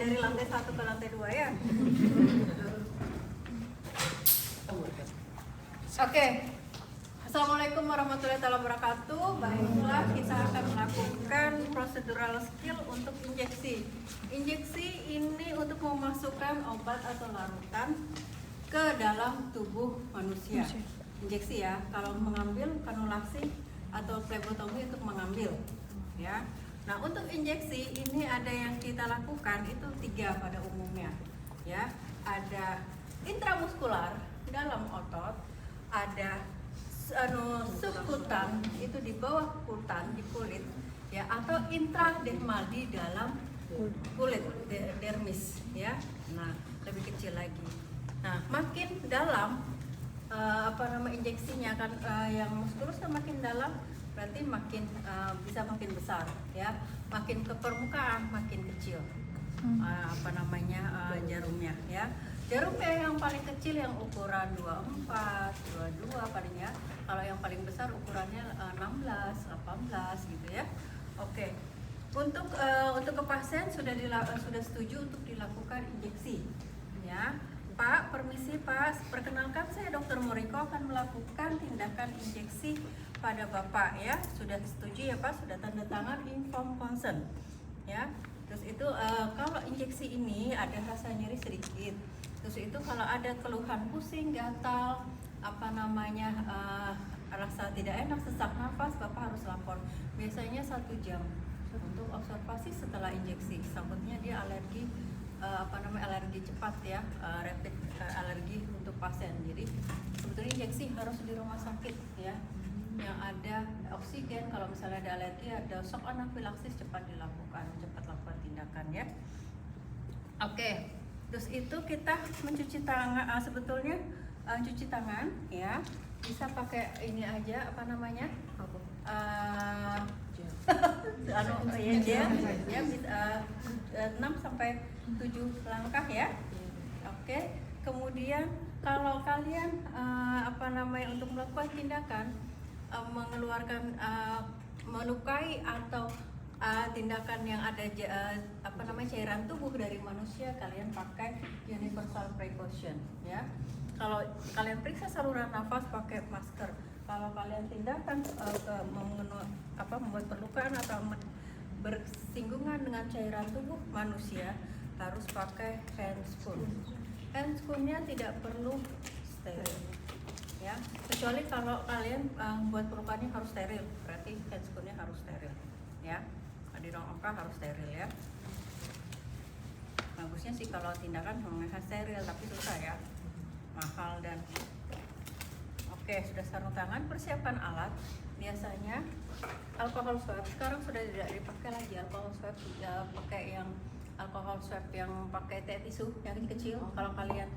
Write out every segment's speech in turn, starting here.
dari lantai 1 ke lantai 2 ya. Oke. Assalamualaikum warahmatullahi wabarakatuh. Baiklah, kita akan melakukan procedural skill untuk injeksi. Injeksi ini untuk memasukkan obat atau larutan ke dalam tubuh manusia. Injeksi ya, kalau mengambil kanulasi atau flebotomi untuk mengambil ya. Nah, untuk injeksi ini ada yang kita lakukan itu 3 pada umumnya ya. Ada intramuskular dalam otot, ada subkutan itu di bawah kutan di kulit ya, atau intradermal di dalam kulit dermis ya. Nah, lebih kecil lagi. Nah, makin dalam injeksinya kan yang muskulus makin dalam berarti makin bisa makin besar ya, makin ke permukaan makin kecil jarumnya ya. Jarumnya yang paling kecil yang ukuran 24, 22 palingnya. Kalau yang paling besar ukurannya 16, 18 gitu ya. Oke. Untuk ke pasien sudah setuju untuk dilakukan injeksi ya. Pak, permisi Pak, perkenalkan saya Dr. Moriko akan melakukan tindakan injeksi pada Bapak ya. Sudah setuju ya Pak, sudah tanda tangan inform consent ya. Terus itu kalau injeksi ini ada rasa nyeri sedikit. Terus itu kalau ada keluhan pusing, gatal, rasa tidak enak, sesak nafas, Bapak harus lapor. Biasanya 1 jam untuk observasi setelah injeksi. Takutnya dia alergi alergi cepat ya, rapid alergi untuk pasien. Jadi sebetulnya injeksi harus di rumah sakit ya, yang ada oksigen. Kalau misalnya ada alergi, ada shock anafilaksis, cepat lakukan tindakan ya. Oke. Terus itu kita mencuci tangan, sebetulnya cuci tangan ya bisa pakai ini aja 6 sampai 7 langkah ya. Oke. Kemudian kalau kalian untuk melakukan tindakan mengeluarkan melukai atau tindakan yang ada cairan tubuh dari manusia, kalian pakai universal precaution ya. Kalau kalian periksa saluran nafas pakai masker. Kalau kalian tindakan membuat perlukaan atau bersinggungan dengan cairan tubuh manusia harus pakai handscoon. Handscoonnya tidak perlu steril ya, kecuali kalau kalian buat perlukaannya harus steril, berarti handscoonnya harus steril ya. Di ruang oka harus steril ya. Bagusnya sih kalau tindakan menggunakan steril, tapi susah ya, mahal dan oke. Sudah sarung tangan, persiapan alat. Biasanya alkohol swab, sekarang sudah tidak dipakai lagi alkohol swab ya, pakai yang alkohol swab yang pakai tisu yang kecil. Kalau kalian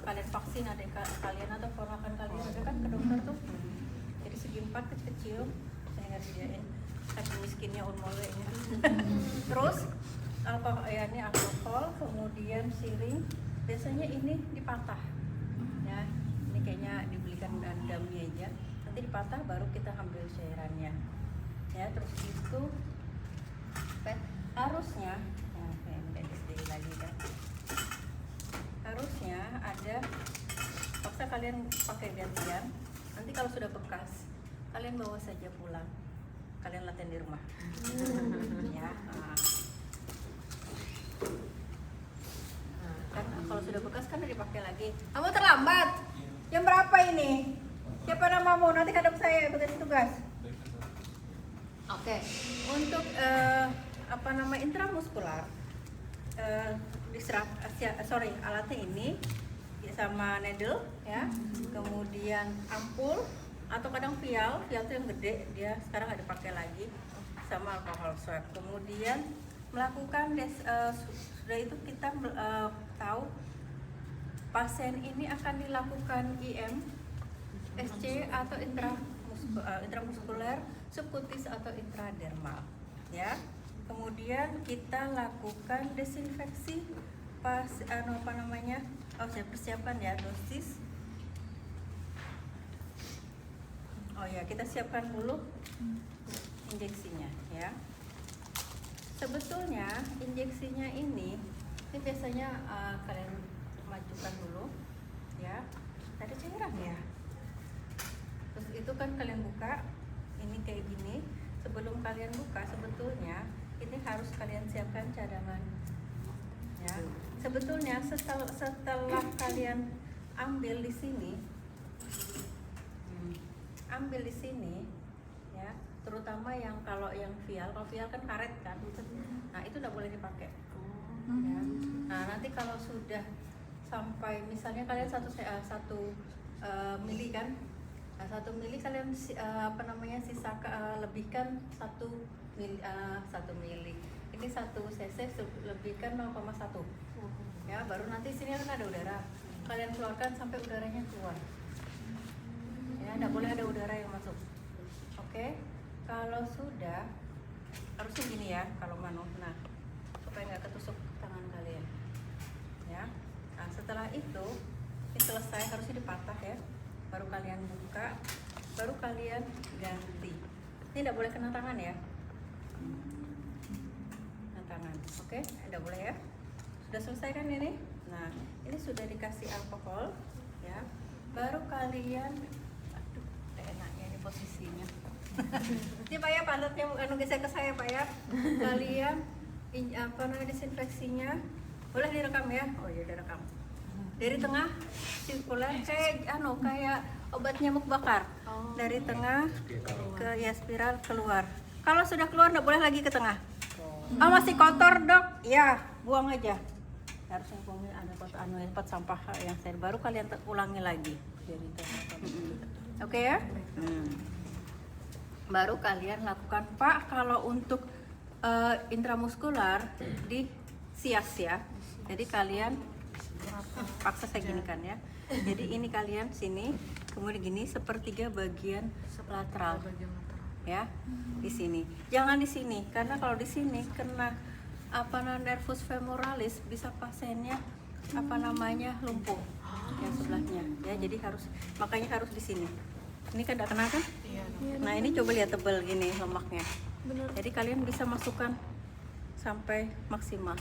kalian vaksin adik kalian atau ponakan kalian ada kan ke dokter tuh, jadi segi 4 kecil saya nggak sediain, saking miskinnya unmole ini. Terus alkohol, kemudian siring. Biasanya ini dipatah ya, ini kayaknya dibelikan dummy aja, nanti dipatah baru kita ambil cairannya ya. Terus itu harusnya ada, paksa kalian pakai gantian. Nanti kalau sudah bekas kalian bawa saja pulang, kalian latihan di rumah ya. Kan kalau sudah bekas kan dipakai lagi. Kamu terlambat. Jam berapa ini? Siapa namamu? Nanti hadap saya bagi tugas. Oke. Untuk intramuskular alatnya ini sama needle ya. Kemudian ampul atau kadang vial itu yang gede, dia sekarang ada pakai lagi, sama alkohol swab. Kemudian melakukan sudah itu kita tahu pasien ini akan dilakukan IM, SC atau intramuskuler, subkutis atau intradermal ya. Kemudian kita lakukan desinfeksi persiapan ya, dosis. Kita siapkan dulu injeksinya ya. Sebetulnya injeksinya ini biasanya kalian majukan dulu, ya. Ada cairan ya. Terus itu kan kalian buka, ini kayak gini. Sebelum kalian buka, sebetulnya ini harus kalian siapkan cadangan, ya. Sebetulnya setelah kalian ambil di sini, ya, terutama yang kalau vial kan karet kan, nah itu udah boleh dipakai. Ya. Nah nanti kalau sudah sampai misalnya kalian satu mili kan, nah, 1 mili kalian lebihkan 1 mili. Ini 1 cc lebihkan 0,1. Ya, baru nanti sini kan ada udara. Kalian keluarkan sampai udaranya keluar. Ya, tidak boleh ada udara yang masuk. Oke. Kalau sudah harusnya gini ya, kalau manu. Nah, supaya nggak ketusuk tangan kalian. Ya. Nah, setelah itu ini selesai, harusnya dipatah ya. Baru kalian buka, baru kalian ganti. Ini tidak boleh kena tangan ya. Kena tangan. Oke, tidak boleh ya. Sudah selesai kan ini? Nah, ini sudah dikasih alkohol ya. Baru kalian, aduh, enaknya ini posisinya. Ini Pak ya, pantatnya bukan geser ke saya Pak ya. Kalian disinfeksinya boleh direkam ya? Oh iya, direkam. Dari tengah sirkular kayak obat nyamuk bakar. Dari tengah ke spiral keluar. Kalau sudah keluar nggak boleh lagi ke tengah. Oh masih kotor dok? Ya, buang aja. Harusnya buangin ada tempat sampah yang saya baru kalian ulangi lagi. Oke ya? Baru kalian lakukan Pak. Kalau untuk intramuskular di sias ya. Jadi kalian paksa saya gini kan ya. Jadi ini kalian sini, kemudian gini sepertiga bagian lateral. Ya, di sini. Jangan di sini karena kalau di sini kena nervus femoralis bisa pasiennya lumpuh yang sebelahnya. Ya, jadi makanya harus di sini. Ini kan tidak kena kan? Nah, ini coba lihat tebal gini lemaknya. Jadi kalian bisa masukkan sampai maksimal.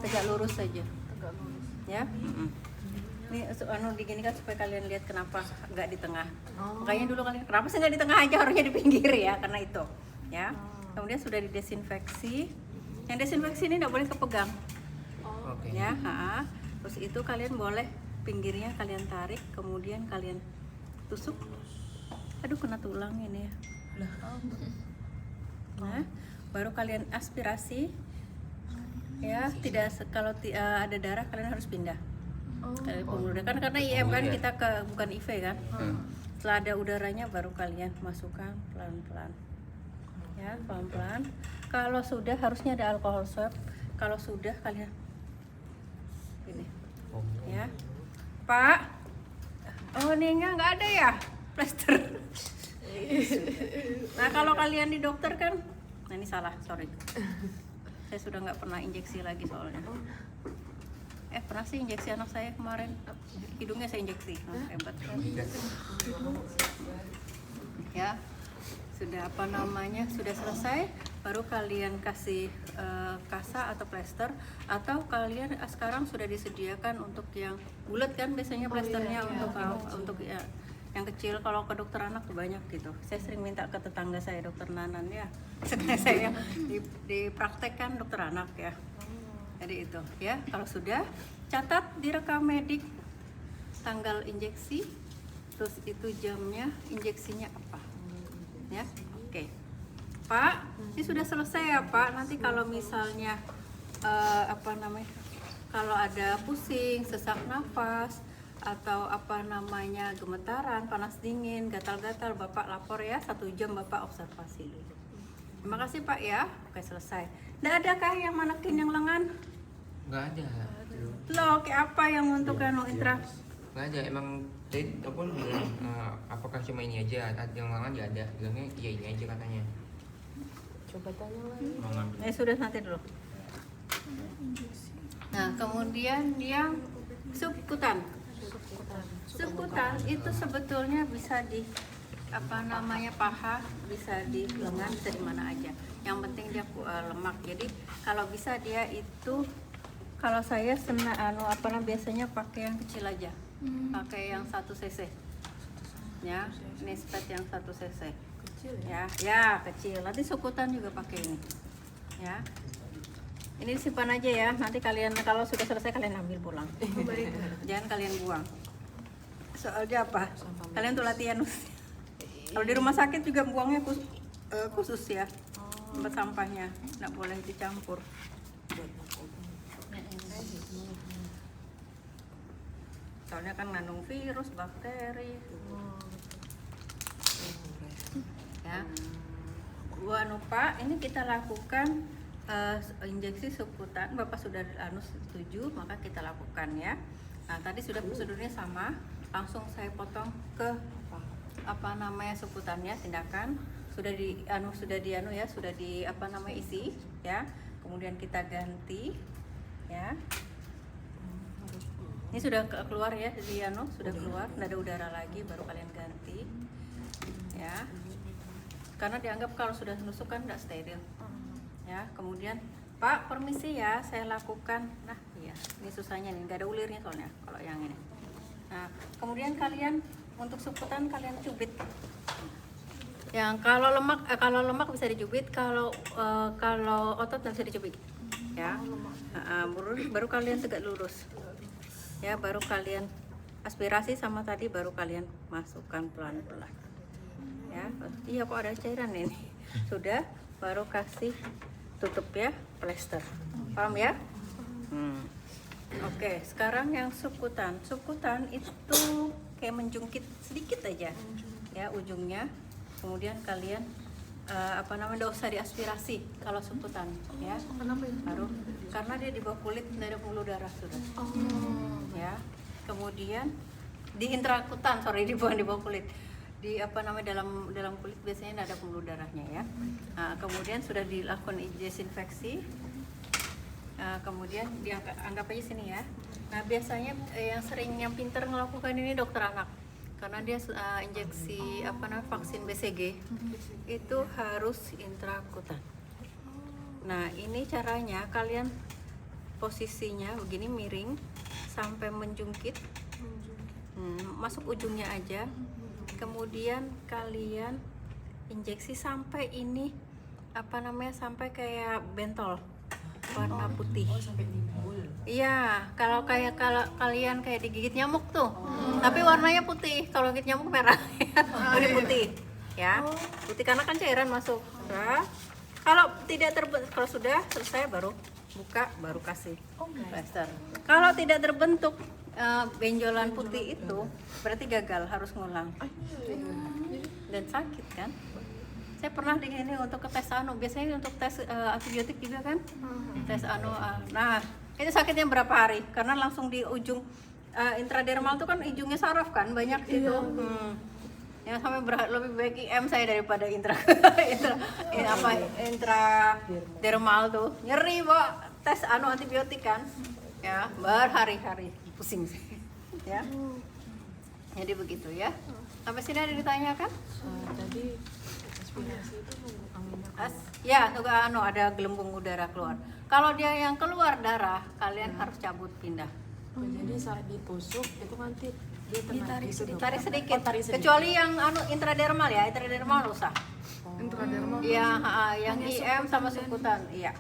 Tegak lurus saja. Ya. Ini digini kan supaya kalian lihat kenapa nggak di tengah. Makanya dulu kalian kenapa sih nggak di tengah aja, harusnya di pinggir ya, karena itu ya. Kemudian sudah didesinfeksi. Yang desinfeksi ini nggak boleh kepegang. Ya. Terus itu kalian boleh pinggirnya kalian tarik, kemudian kalian tusuk. Aduh, kena tulang ini ya. Nah, baru kalian aspirasi. Ya, kalau ada darah kalian harus pindah. Kan karena IM kan kita bukan IV kan. Setelah ada udaranya baru kalian masukkan pelan-pelan. Ya, pelan-pelan. Kalau sudah harusnya ada alkohol swab. Kalau sudah kalian ini. Ya. Pak. Oh, ini nggak ada ya? Plester. Nah, kalau kalian di dokter kan, nah ini salah, sorry. Saya sudah nggak pernah injeksi lagi soalnya. Pernah sih injeksi anak saya kemarin, hidungnya saya injeksi. Hebat. Ya, sudah sudah selesai, baru kalian kasih kasa atau plester, atau kalian sekarang sudah disediakan untuk yang bulat kan biasanya plesternya untuk ya, yang kecil. Kalau ke dokter anak tuh banyak gitu. Saya sering minta ke tetangga saya, dokter Nanan ya. Saya dipraktekkan dokter anak ya. Jadi itu ya. Kalau sudah, catat di rekam medik tanggal injeksi, terus itu jamnya, injeksinya apa. Ya, oke. Pak, ini sudah selesai ya Pak. Nanti kalau misalnya kalau ada pusing, sesak nafas, atau gemetaran, panas dingin, gatal-gatal, Bapak lapor ya. 1 jam Bapak observasi dulu. Terima kasih Pak ya. Oke, selesai. Nggak ada kah yang manekin yang lengan? Nggak ada. Loh, kayak apa yang untuk intra? Nggak ada, emang tadi pun bilang apakah cuma ini aja, yang lengan nggak ada. Bilangnya iya ini aja katanya. Coba tanya lagi. Sudah nanti dulu. Nah, kemudian yang subkutan. Subkutan itu sebetulnya bisa di paha, bisa di lengan, bisa di mana aja. Yang penting dia lemak. Jadi kalau bisa dia itu kalau saya biasanya pakai yang kecil aja. Pakai yang 1 cc. Ya, ini spet yang 1 cc. Kecil Ya, ya kecil. Nanti sukutan juga pakai ini. Ya. Ini simpan aja ya. Nanti kalian kalau sudah selesai kalian ambil pulang. Jangan kalian buang. Soalnya apa? Kalian tuh latihan. Kalau di rumah sakit juga buangnya khusus ya. Tempat sampahnya nggak boleh dicampur. Soalnya kan mengandung virus, bakteri. Ya. Gua lupa, ini kita lakukan injeksi subkutan. Bapak sudah setuju, maka kita lakukan ya. Nah, tadi sudah prosedurnya sama. Langsung saya potong ke subkutannya, tindakan sudah isi ya. Kemudian kita ganti ya. Ini sudah keluar ya, sudah keluar, tidak ada udara lagi, baru kalian ganti ya. Karena dianggap kalau sudah nusuk kan tidak steril ya. Kemudian Pak, permisi ya, saya lakukan. Nah iya, ini susahnya nih, nggak ada ulirnya soalnya kalau yang ini. Nah, kemudian kalian untuk subkutan kalian cubit. Yang kalau lemak bisa dicubit, kalau otot nggak bisa dicubit. Ya, baru kalian tegak lurus. Ya, baru kalian aspirasi sama tadi, baru kalian masukkan pelan-pelan. Ya, iya kok ada cairan ini. Sudah, baru kasih tutup ya, plester. Paham ya? Oke, sekarang yang subkutan. Subkutan itu kayak menjungkit sedikit aja ya ujungnya. Kemudian kalian nggak usah diaspirasi kalau subkutan ya. Kenapa itu? Baru karena dia di bawah kulit, nggak ada pembuluh darah sudah. Ya. Kemudian di intrakutan, bukan di bawah kulit. Di dalam kulit biasanya nggak ada pembuluh darahnya ya. Nah, kemudian sudah dilakukan desinfeksi. Kemudian anggap aja sini ya. Nah, biasanya yang pintar melakukan ini dokter anak. Karena dia injeksi vaksin BCG itu harus intrakutan. Nah, ini caranya kalian posisinya begini miring sampai menjungkit. Masuk ujungnya aja. Kemudian kalian injeksi sampai ini sampai kayak bentol warna putih. Sampai timbul. Iya, kalau kalian kayak digigit nyamuk tuh, tapi warnanya putih. Kalau gigit nyamuk merah, ini putih, ya. Putih karena kan cairan masuk. Nah, kalau sudah selesai baru buka, baru kasih plester. Kalau tidak terbentuk benjolan putih itu, berarti gagal, harus ngulang. Dan sakit kan? Saya pernah di sini untuk ke tes biasanya untuk tes antibiotik juga kan, tes nah itu sakitnya berapa hari karena langsung di ujung intradermal itu kan ujungnya saraf kan banyak itu. Ya sampai lebih baik IM saya daripada intradermal tuh nyeri tes antibiotik kan ya, berhari-hari pusing sih ya. Jadi begitu ya. Sampai sini ada ditanyakan? Tadi aspirasi itu ya, ada gelembung udara keluar. Kalau dia yang keluar darah, kalian harus cabut pindah. Jadi saat ditusuk itu nanti dia Ditarik ditarik sedikit. Kecuali yang intradermal ya, intradermal usah. intradermal. Iya, yang IM sama subkutan, iya.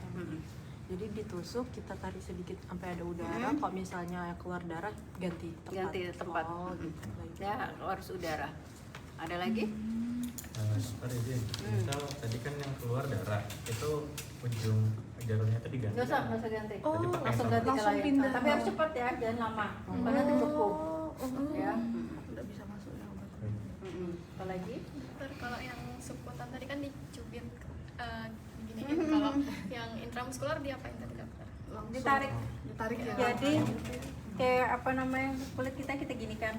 Jadi ditusuk kita tarik sedikit sampai ada udara. Kalau misalnya keluar darah ganti tempat. Oh, gitu. Ya, harus udara. Ada lagi? Dokter izin, misal tadi kan yang keluar darah itu ujung jarumnya itu diganti. Nggak usah ganti. Berarti pakai Langsung yang ganti ke langsung lain. pindah. Tapi harus cepat ya, jangan lama. Karena nanti beku. Ya. Udah bisa masuk ya obat. Apa lagi? Dokter, kalau yang subkutan tadi kan dicubit gini ya. Kalau yang intramuskular diapain tadi dokter? Ditarik. Ditarik ya. Jadi kayak kulit kita ginikan.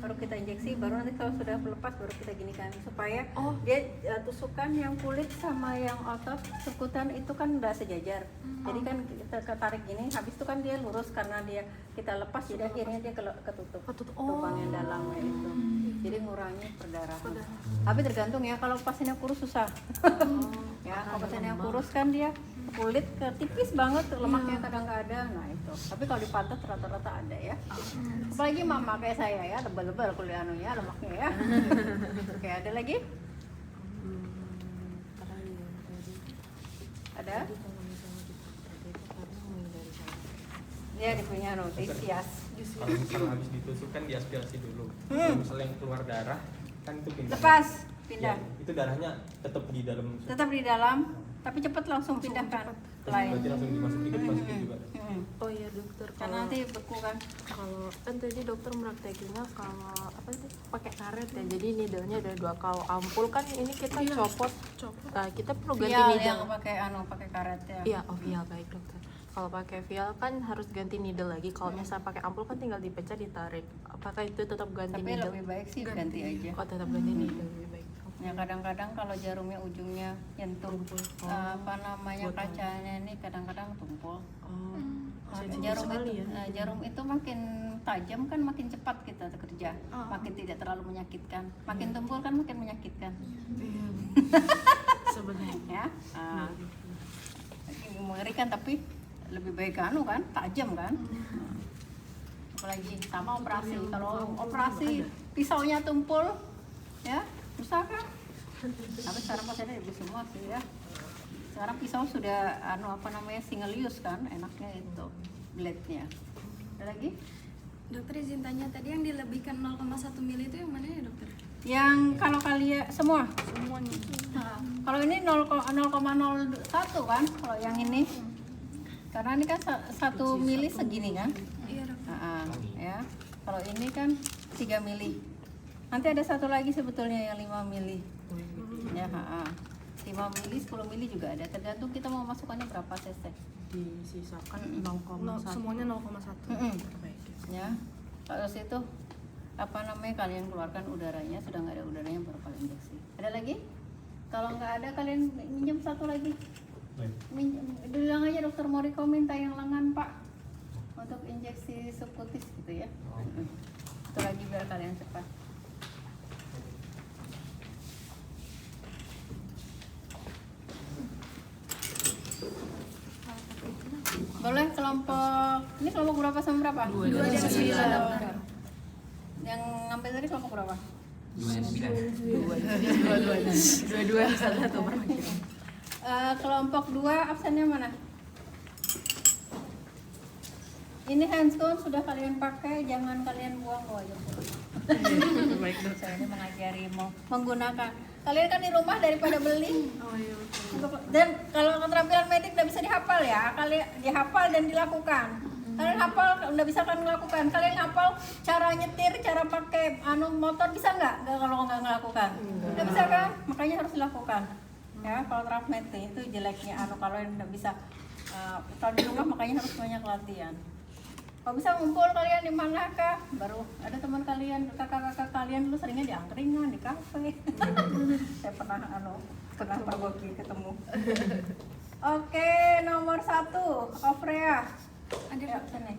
Baru kita injeksi, baru nanti kalau sudah melepas baru kita ginikan supaya dia tusukan yang kulit sama yang otot subkutan itu kan udah sejajar. Jadi kan kita ketarik gini, habis itu kan dia lurus karena kita lepas, jadi akhirnya dia ketutup lubang yang dalamnya itu. Jadi ngurangi perdarahan. Tapi tergantung ya, kalau pasiennya kurus susah. Ya, kalau pasiennya kurus kan dia kulit ke tipis banget, lemaknya kadang nggak ada. Nah itu. Tapi kalau di pantat rata-rata ada ya. Apalagi mama kayak saya ya, tebal-tebal kulit anunya, lemaknya ya. Oke, ada lagi? Ada? Ya, dia punya notisias. Kalau misalnya habis ditusuk kan diaspirasi dulu. Kalau misalnya yang keluar darah kan itu pindah. Lepas, pindah. Ya, itu darahnya tetap di dalam. Tetap di dalam, tapi cepat langsung pindahkan. Lain. Berarti langsung dimasukin juga. Oh iya dokter, Karena nanti beku kan. kalau kan tadi dokter meraktekinnya kalau apa sih pakai karet ya, jadi needle-nya ada 2. Kalau ampul kan ini kita copot. Nah, kita perlu ganti Vial needle. yang pakai karet ya. Iya, oh vial, baik dokter. Kalau pakai vial kan harus ganti needle lagi. Kalau misalnya pakai ampul kan tinggal dipecah ditarik. Apakah itu tetap ganti Tapi needle? lebih baik sih ganti aja. Oh tetap ganti needle lebih baik. Ya kadang-kadang kalau jarumnya ujungnya nyentuh apa namanya kacanya ini kadang-kadang tumpul. Oh, Jarum itu, jarum itu makin tajam kan makin cepat kita kerja, makin tidak terlalu menyakitkan. Makin tumpul kan makin menyakitkan. Iya. Sebenarnya. Ya, mengerikan tapi lebih baik anu kan, tajam kan. Apalagi sama operasi. Kalau operasi pisaunya tumpul, ya susah kan. Tapi sekarang pasiennya ibu semua sih ya. Sekarang pisau sudah single use kan, enaknya itu blade-nya. Ada lagi? Dokter izin tanya, tadi yang dilebihkan 0,1 mili itu yang mana ya dokter? Yang kalau kalian semua. Semuanya. Nah, kalau ini 0,01 kan, kalau yang ini. Karena ini kan 1 mili segini kan. Iya dokter. Nah, ya. Kalau ini kan 3 mili. Nanti ada satu lagi sebetulnya yang 5 mili. Ya, 5 mili, 10 mili juga ada. Tergantung kita mau masukkannya berapa cc. Disisakan 0,1. Semuanya 0,1. Ya. Kalau situ kalian keluarkan udaranya, sudah nggak ada udaranya baru kalian injeksi. Ada lagi? Kalau nggak ada kalian minjem satu lagi. Bilang aja dokter mau minta yang lengan pak untuk injeksi subkutis gitu ya. Itu lagi biar kalian cepat. Boleh kelompok ini kelompok berapa sama berapa? 2 dan 9. Yang ngambil tadi kelompok berapa? 2 dan 9. Dua-dua salah satu perwakilan. Kelompok 2 absennya mana? Ini handscone sudah kalian pakai, jangan kalian buang aja. Baik dok. Saya ini mengajari menggunakan. Kalian kan di rumah daripada beli. Oh iya. Dan kalau keterampilan medik udah bisa dihafal ya, kalian dihafal dan dilakukan. Kalian hafal udah bisa kan melakukan. Kalian hafal cara nyetir, cara pakai motor bisa nggak? Nggak kalau nggak ngelakukan. Nggak bisa kan? Makanya harus dilakukan. Ya, kalau medik itu jeleknya kalau yang nggak bisa. Kalau di rumah makanya harus banyak latihan. Kalau bisa ngumpul kalian di mana kah? Baru ada teman kalian, kakak-kakak kalian dulu seringnya di angkringan, di kafe. Saya pernah pergoki ketemu. Oke, nomor 1, Ofrea. Ada Ya, sini.